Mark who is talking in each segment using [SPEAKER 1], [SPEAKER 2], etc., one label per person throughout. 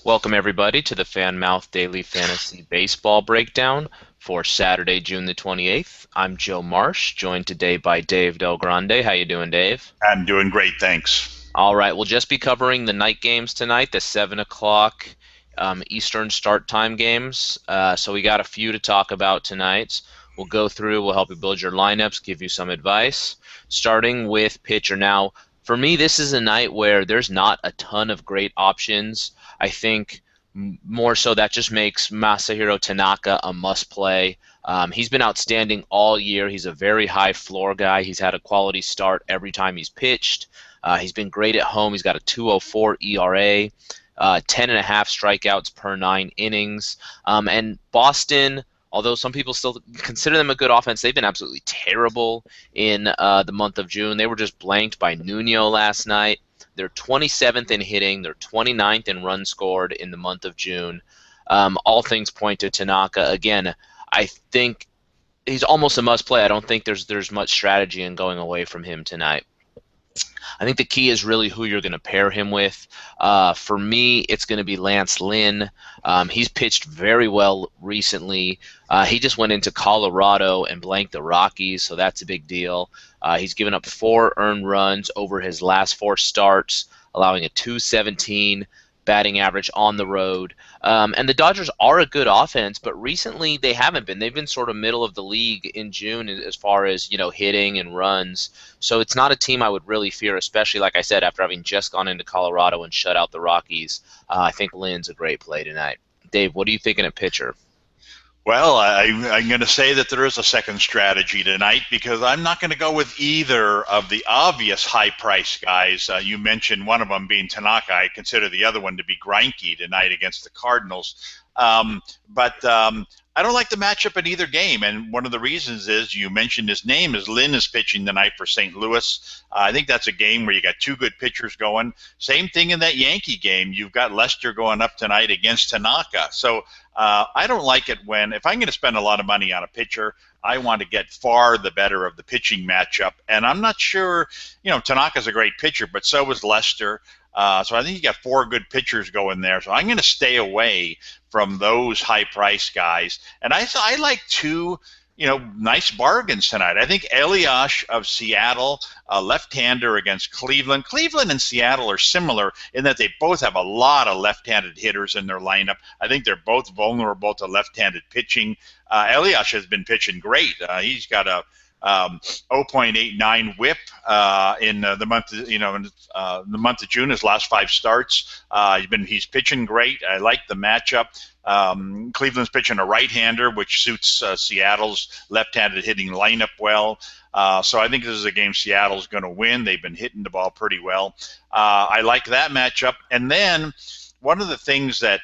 [SPEAKER 1] Welcome everybody to the Fanmouth Daily Fantasy Baseball Breakdown for Saturday, June the 28th. I'm Joe Marsh, joined today by Dave Del Grande. How you doing, Dave?
[SPEAKER 2] I'm doing great, thanks.
[SPEAKER 1] All right, we'll just be covering the night games tonight, the 7 o'clock Eastern start time games. So we got a few to talk about tonight. We'll go through, we'll help you build your lineups, give you some advice, starting with pitcher. Now, for me, this is a night where there's not a ton of great options. I think more so that just makes Masahiro Tanaka a must play. He's been outstanding all year. He's a very high floor guy. He's had a quality start every time he's pitched. He's been great at home. He's got a 2.04 ERA, 10 and a half strikeouts per 9 innings. And Boston, although some people still consider them a good offense, they've been absolutely terrible in the month of June. They were just blanked by Nuno last night. They're 27th in hitting. They're 29th in runs scored in the month of June. All things point to Tanaka. Again, I think he's almost a must play. I don't think there's much strategy in going away from him tonight. I think the key is really who you're going to pair him with. For me, it's going to be Lance Lynn. He's pitched very well recently. He just went into Colorado and blanked the Rockies, so that's a big deal. He's given up 4 earned runs over his last 4 starts, allowing a 217 batting average on the road. And the Dodgers are a good offense, but recently they haven't been. They've been sort of middle of the league in June as far as, hitting and runs. So it's not a team I would really fear, especially, like I said, after having just gone into Colorado and shut out the Rockies. I think Lynn's a great play tonight. Dave, what are you thinking of pitcher?
[SPEAKER 2] Well, I'm going to say that there is a second strategy tonight because I'm not going to go with either of the obvious high price guys. You mentioned one of them being Tanaka. I consider the other one to be Greinke tonight against the Cardinals. But I don't like the matchup in either game, and one of the reasons is you mentioned his name is Lynn is pitching tonight for St. Louis. I think that's a game where you got two good pitchers going. Same thing in that Yankee game. You've got Lester going up tonight against Tanaka. So I don't like it when, if I'm going to spend a lot of money on a pitcher, I want to get far the better of the pitching matchup. And I'm not sure, Tanaka's a great pitcher, but so is Lester. So I think you got 4 good pitchers going there. So I'm going to stay away from those high price guys. And I like two, nice bargains tonight. I think Elias of Seattle, a left-hander against Cleveland. Cleveland and Seattle are similar in that they both have a lot of left-handed hitters in their lineup. I think they're both vulnerable to left-handed pitching. Elias has been pitching great. He's got a 0.89 WHIP in the month, the month of June. His last 5 starts, he's pitching great. I like the matchup. Cleveland's pitching a right-hander, which suits Seattle's left-handed hitting lineup well. So I think this is a game Seattle's going to win. They've been hitting the ball pretty well. I like that matchup. And then one of the things that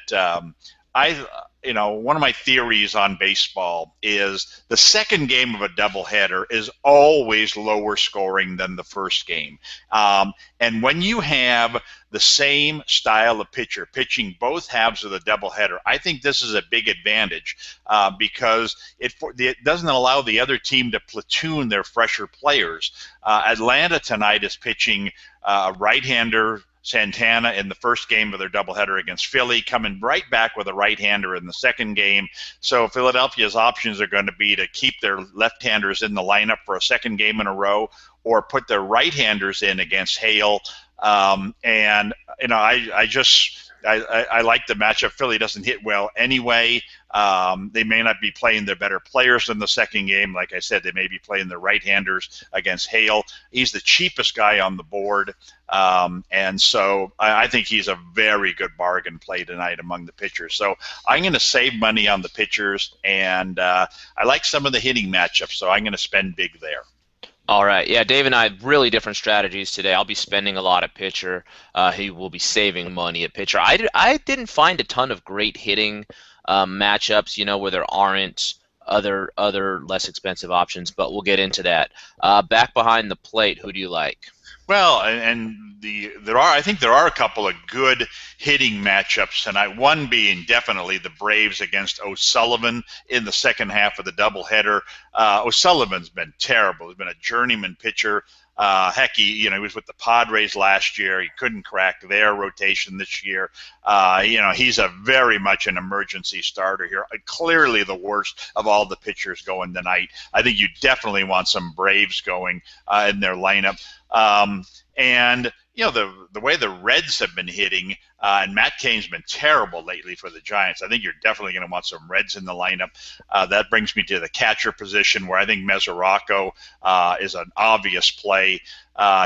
[SPEAKER 2] one of my theories on baseball is the second game of a doubleheader is always lower scoring than the first game. And when you have the same style of pitcher pitching both halves of the doubleheader, I think this is a big advantage because it doesn't allow the other team to platoon their fresher players. Atlanta tonight is pitching a right-hander, Santana, in the first game of their doubleheader against Philly, coming right back with a right-hander in the second game. So Philadelphia's options are going to be to keep their left-handers in the lineup for a second game in a row, or put their right-handers in against Hale. And I like the matchup. Philly doesn't hit well anyway. They may not be playing their better players in the second game. Like I said, they may be playing their right-handers against Hale. He's the cheapest guy on the board. And so I think he's a very good bargain play tonight among the pitchers. So I'm going to save money on the pitchers, and I like some of the hitting matchups, so I'm going to spend big there.
[SPEAKER 1] All right. Yeah, Dave and I have really different strategies today. I'll be spending a lot at pitcher. He will be saving money at pitcher. I didn't find a ton of great hitting matchups, where there aren't other less expensive options, but we'll get into that. Back behind the plate, who do you like?
[SPEAKER 2] Well, I think there are a couple of good hitting matchups tonight. One being definitely the Braves against O'Sullivan in the second half of the doubleheader. O'Sullivan's been terrible. He's been a journeyman pitcher. Heck, he was with the Padres last year. He couldn't crack their rotation this year. He's a very much an emergency starter here. Clearly the worst of all the pitchers going tonight. I think you definitely want some Braves going in their lineup. And the way the Reds have been hitting, and Matt Cain's been terrible lately for the Giants. I think you're definitely going to want some Reds in the lineup. That brings me to the catcher position, where I think Mesoraco is an obvious play.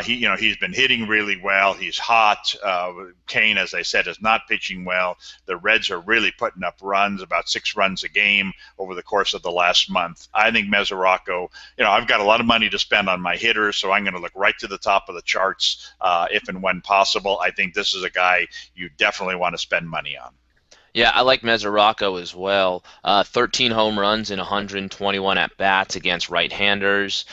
[SPEAKER 2] He's been hitting really well. He's hot. Cain, as I said, is not pitching well. The Reds are really putting up runs, about 6 runs a game over the course of the last month. I think Mesoraco, I've got a lot of money to spend on my hitters, so I'm going to look right to the top of the charts if and when possible. I think this is a guy you definitely want to spend money on.
[SPEAKER 1] Yeah, I like Mesoraco as well. 13 home runs in 121 at-bats against right-handers.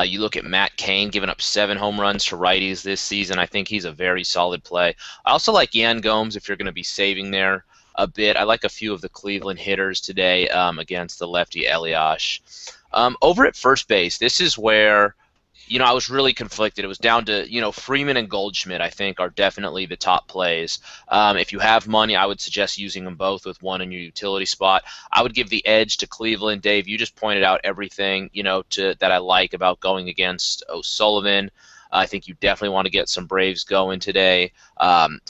[SPEAKER 1] You look at Matt Cain giving up 7 home runs to righties this season. I think he's a very solid play. I also like Yan Gomes if you're going to be saving there a bit. I like a few of the Cleveland hitters today against the lefty Elias. Over at first base, this is where I was really conflicted. It was down to, Freeman and Goldschmidt, I think, are definitely the top plays. If you have money, I would suggest using them both with one in your utility spot. I would give the edge to Cleveland. Dave, you just pointed out everything, that I like about going against O'Sullivan. I think you definitely want to get some Braves going today.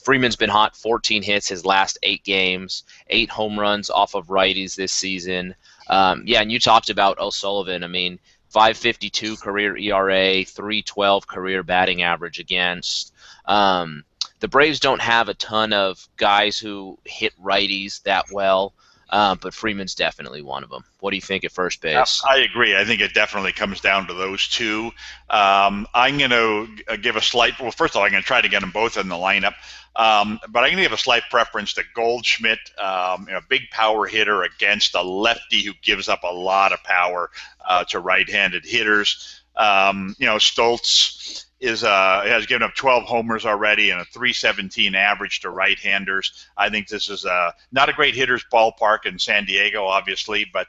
[SPEAKER 1] Freeman's been hot, 14 hits his last 8 games, 8 home runs off of righties this season. And you talked about O'Sullivan. I mean, 5.52 career ERA, 3.12 career batting average against. The Braves don't have a ton of guys who hit righties that well, but Freeman's definitely one of them. What do you think at first base?
[SPEAKER 2] I agree. I think it definitely comes down to those two. I'm going to give a slight – well, first of all, I'm going to try to get them both in the lineup. But I'm going to give a slight preference to Goldschmidt, a big power hitter against a lefty who gives up a lot of power to right-handed hitters. Stoltz has given up 12 homers already and a 317 average to right-handers. I think this is not a great hitter's ballpark in San Diego, obviously, but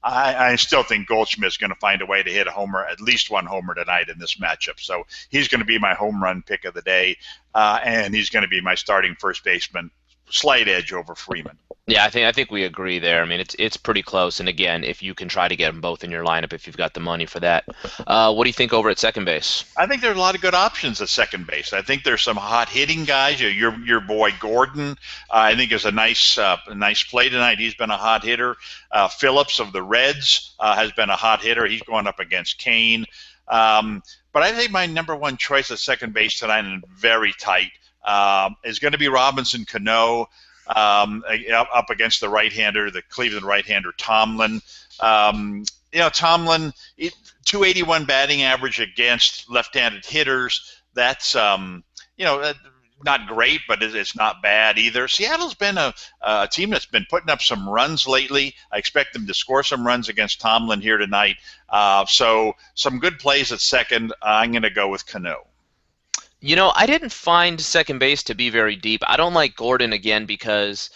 [SPEAKER 2] I still think Goldschmidt is going to find a way to hit a homer, at least one homer tonight in this matchup. So he's going to be my home run pick of the day, and he's going to be my starting first baseman. Slight edge over Freeman.
[SPEAKER 1] Yeah, I think we agree there. I mean, it's pretty close. And again, if you can try to get them both in your lineup, if you've got the money for that. What do you think over at second base?
[SPEAKER 2] I think there's a lot of good options at second base. I think there's some hot hitting guys. Your boy Gordon, I think, is a nice play tonight. He's been a hot hitter. Phillips of the Reds has been a hot hitter. He's going up against Cain. But I think my number one choice at second base tonight, and very tight, is going to be Robinson Cano up against the right-hander, the Cleveland right-hander Tomlin. Tomlin, 281 batting average against left-handed hitters. That's not great, but it's not bad either. Seattle's been a team that's been putting up some runs lately. I expect them to score some runs against Tomlin here tonight. So some good plays at second. I'm going to go with Cano.
[SPEAKER 1] I didn't find second base to be very deep. I don't like Gordon again because,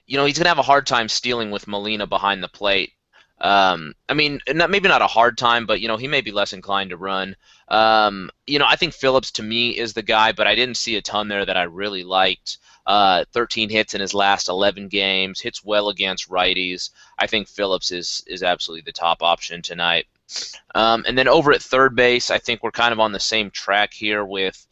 [SPEAKER 1] he's going to have a hard time stealing with Molina behind the plate. Maybe not a hard time, but, he may be less inclined to run. I think Phillips, to me, is the guy, but I didn't see a ton there that I really liked. 13 hits in his last 11 games, hits well against righties. I think Phillips is absolutely the top option tonight. And then over at third base, I think we're kind of on the same track here with,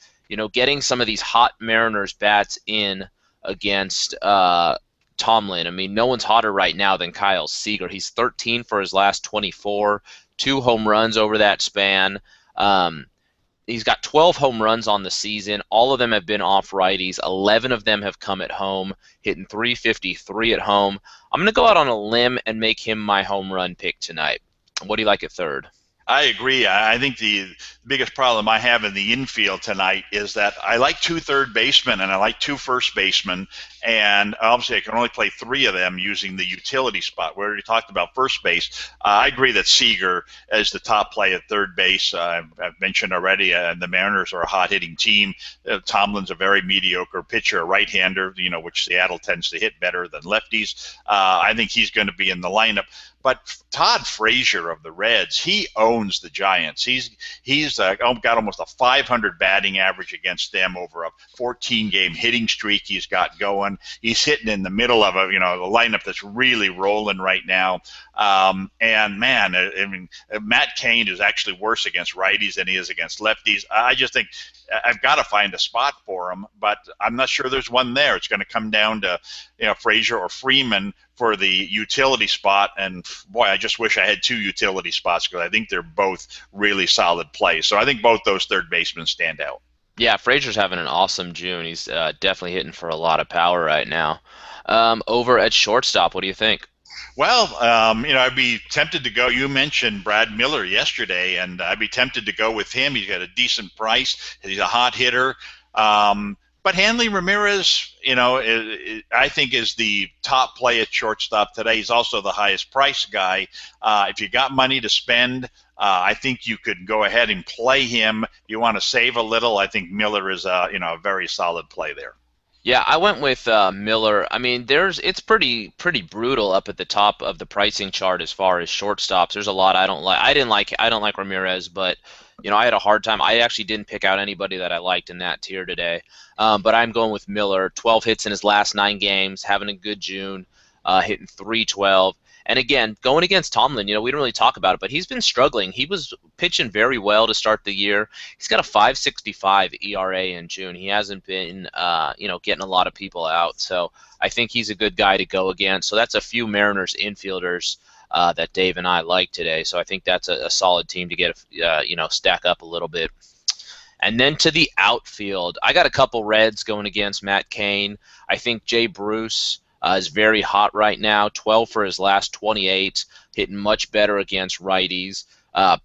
[SPEAKER 1] getting some of these hot Mariners bats in against Tomlin. I mean, no one's hotter right now than Kyle Seager. He's 13 for his last 24, 2 home runs over that span. He's got 12 home runs on the season. All of them have been off righties. 11 of them have come at home, hitting 353 at home. I'm going to go out on a limb and make him my home run pick tonight. What do you like at third?
[SPEAKER 2] I agree. I think the biggest problem I have in the infield tonight is that I like 2 third basemen and I like 2 first basemen, and obviously I can only play 3 of them using the utility spot. We already talked about first base. I agree that Seager is the top play at third base. I've mentioned already, the Mariners are a hot-hitting team. Tomlin's a very mediocre pitcher, a right-hander, which Seattle tends to hit better than lefties. I think he's going to be in the lineup. But Todd Frazier of the Reds, he owns the Giants. He's got almost a 500 batting average against them over a 14-game hitting streak he's got going. He's hitting in the middle of a lineup that's really rolling right now. And man, I mean, Matt Cain is actually worse against righties than he is against lefties. I just think I've got to find a spot for him, but I'm not sure there's one there. It's going to come down to Frazier or Freeman for the utility spot, and boy, I just wish I had two utility spots because I think they're both really solid plays. So I think both those third basemen stand out.
[SPEAKER 1] Yeah, Frazier's having an awesome June. He's definitely hitting for a lot of power right now. Over at shortstop, what do you think?
[SPEAKER 2] Well, I'd be tempted to go. You mentioned Brad Miller yesterday, and I'd be tempted to go with him. He's got a decent price. He's a hot hitter. But Hanley Ramirez, I think is the top play at shortstop today. He's also the highest price guy. If you got money to spend, I think you could go ahead and play him. You want to save a little. I think Miller is a very solid play there.
[SPEAKER 1] Yeah, I went with Miller. I mean, it's pretty brutal up at the top of the pricing chart as far as shortstops. There's a lot I don't like. I don't like Ramirez, but I had a hard time. I actually didn't pick out anybody that I liked in that tier today. But I'm going with Miller. 12 hits in his last 9 games, having a good June, hitting .312. And again, going against Tomlin, we didn't really talk about it, but he's been struggling. He was pitching very well to start the year. He's got a 5.65 ERA in June. He hasn't been, getting a lot of people out. So I think he's a good guy to go against. So that's a few Mariners infielders that Dave and I like today. So I think that's a solid team to get, stack up a little bit. And then to the outfield, I got a couple Reds going against Matt Cain. I think Jay Bruce is very hot right now, 12 for his last 28, hitting much better against righties.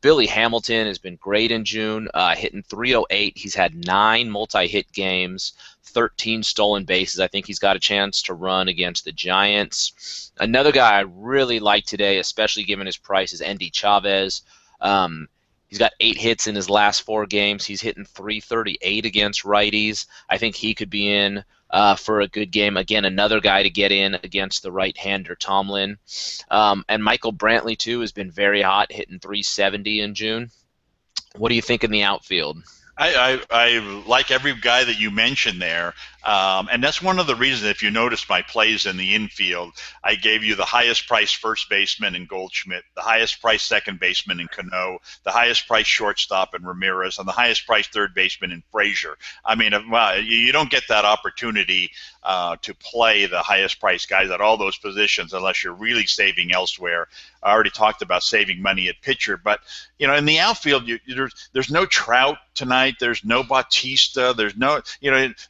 [SPEAKER 1] Billy Hamilton has been great in June, hitting .308. He's had 9 multi-hit games, 13 stolen bases. I think he's got a chance to run against the Giants. Another guy I really like today, especially given his price, is Endy Chavez. He's got 8 hits in his last 4 games. He's hitting .338 against righties. I think he could be in for a good game. Again, another guy to get in against the right-hander Tomlin. And Michael Brantley, too, has been very hot, hitting .370 in June. What do you think in the outfield?
[SPEAKER 2] I like every guy that you mentioned there. And that's one of the reasons, if you notice my plays in the infield, I gave you the highest price first baseman in Goldschmidt, the highest price second baseman in Cano, the highest price shortstop in Ramirez, and the highest price third baseman in Frazier. I mean, you don't get that opportunity to play the highest price guys at all those positions unless you're really saving elsewhere. I already talked about saving money at pitcher, but in the outfield, there's no Trout tonight. There's no Bautista. There's no,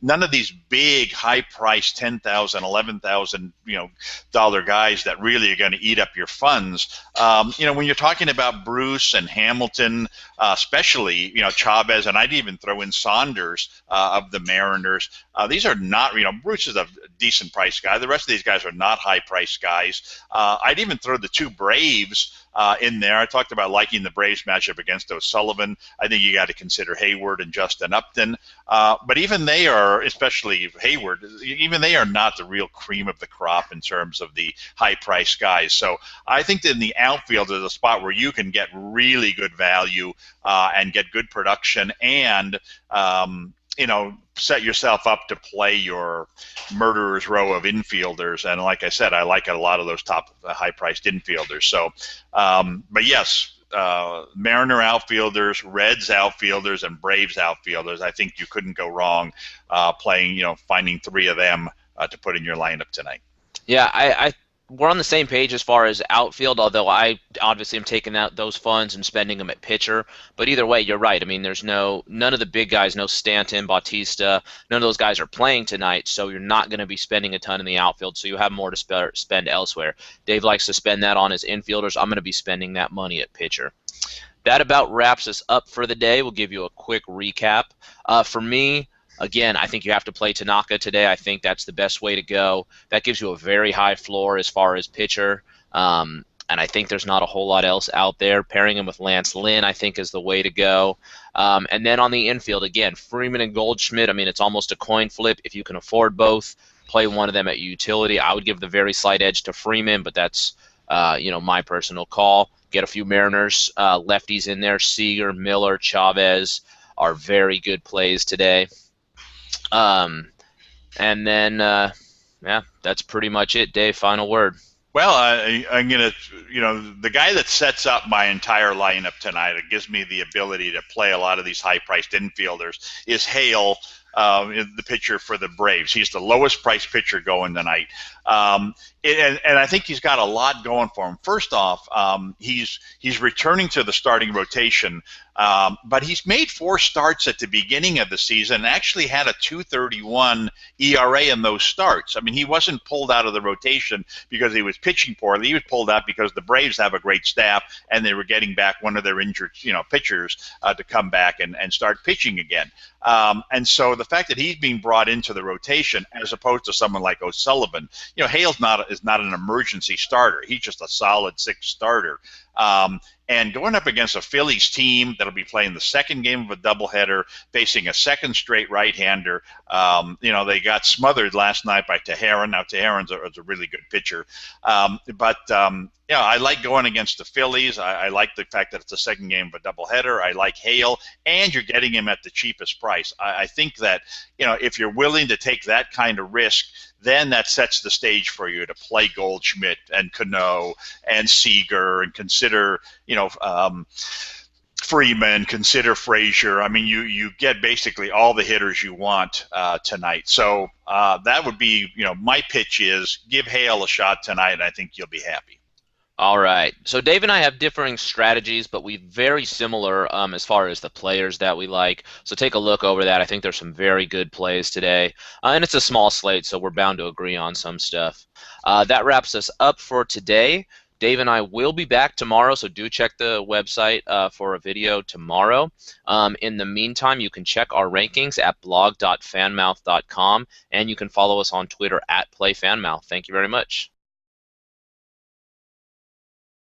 [SPEAKER 2] none of these big high price $10,000, $11,000 dollar guys that really are going to eat up your funds. When you're talking about Bruce and Hamilton, especially Chavez, and I'd even throw in Saunders of the Mariners. These are not, Bruce is a decent price guy. The rest of these guys are not high price guys. I'd even throw the 2 Braves in there. I talked about liking the Braves matchup against O'Sullivan. I think you got to consider Hayward and Justin Upton. But even they are, especially Hayward, even they are not the real cream of the crop in terms of the high-priced guys. So I think that in the outfield is a spot where you can get really good value and get good production and set yourself up to play your murderer's row of infielders. And like I said, I like a lot of those top high-priced infielders. So, but yes, Mariner outfielders, Reds outfielders, and Braves outfielders. I think you couldn't go wrong playing, finding 3 of them to put in your lineup tonight.
[SPEAKER 1] Yeah, we're on the same page as far as outfield, although I obviously am taking out those funds and spending them at pitcher. But either way, you're right. I mean, there's none of the big guys, no Stanton, Bautista, none of those guys are playing tonight, so you're not going to be spending a ton in the outfield, so you have more to spend elsewhere. Dave likes to spend that on his infielders. I'm going to be spending that money at pitcher. That about wraps us up for the day. We'll give you a quick recap. For me, again, I think you have to play Tanaka today. I think that's the best way to go. That gives you a very high floor as far as pitcher. And I think there's not a whole lot else out there. Pairing him with Lance Lynn, I think, is the way to go. And then on the infield, again, Freeman and Goldschmidt, I mean, it's almost a coin flip. If you can afford both, play one of them at utility. I would give the very slight edge to Freeman, but that's my personal call. Get a few Mariners lefties in there. Seager, Miller, Chavez are very good plays today. And then, yeah, that's pretty much it, Dave. Final word.
[SPEAKER 2] Well, I'm going to, the guy that sets up my entire lineup tonight, it gives me the ability to play a lot of these high-priced infielders, is Hale, the pitcher for the Braves. He's the lowest-priced pitcher going tonight. And I think he's got a lot going for him. First off, he's returning to the starting rotation, but he's made 4 starts at the beginning of the season and actually had a 2.31 ERA in those starts. I mean, he wasn't pulled out of the rotation because he was pitching poorly. He was pulled out because the Braves have a great staff and they were getting back one of their injured, pitchers to come back and start pitching again. And so the fact that he's being brought into the rotation as opposed to someone like O'Sullivan, Hale's is not an emergency starter. He's just a solid 6th starter. And going up against a Phillies team that'll be playing the second game of a doubleheader, facing a second straight right-hander. They got smothered last night by Teheran. Now, Teheran's a really good pitcher. I like going against the Phillies. I like the fact that it's the second game of a doubleheader. I like Hale, and you're getting him at the cheapest price. I think that, if you're willing to take that kind of risk, then that sets the stage for you to play Goldschmidt and Cano and Seager and consider, Freeman, consider Frazier. I mean, you get basically all the hitters you want tonight. So that would be, my pitch is give Hale a shot tonight, and I think you'll be happy.
[SPEAKER 1] All right. So Dave and I have differing strategies, but we very similar as far as the players that we like. So take a look over that. I think there's some very good plays today. And it's a small slate, so we're bound to agree on some stuff. That wraps us up for today. Dave and I will be back tomorrow, so do check the website for a video tomorrow. In the meantime, you can check our rankings at blog.fanmouth.com, and you can follow us on Twitter at PlayFanmouth. Thank you very much.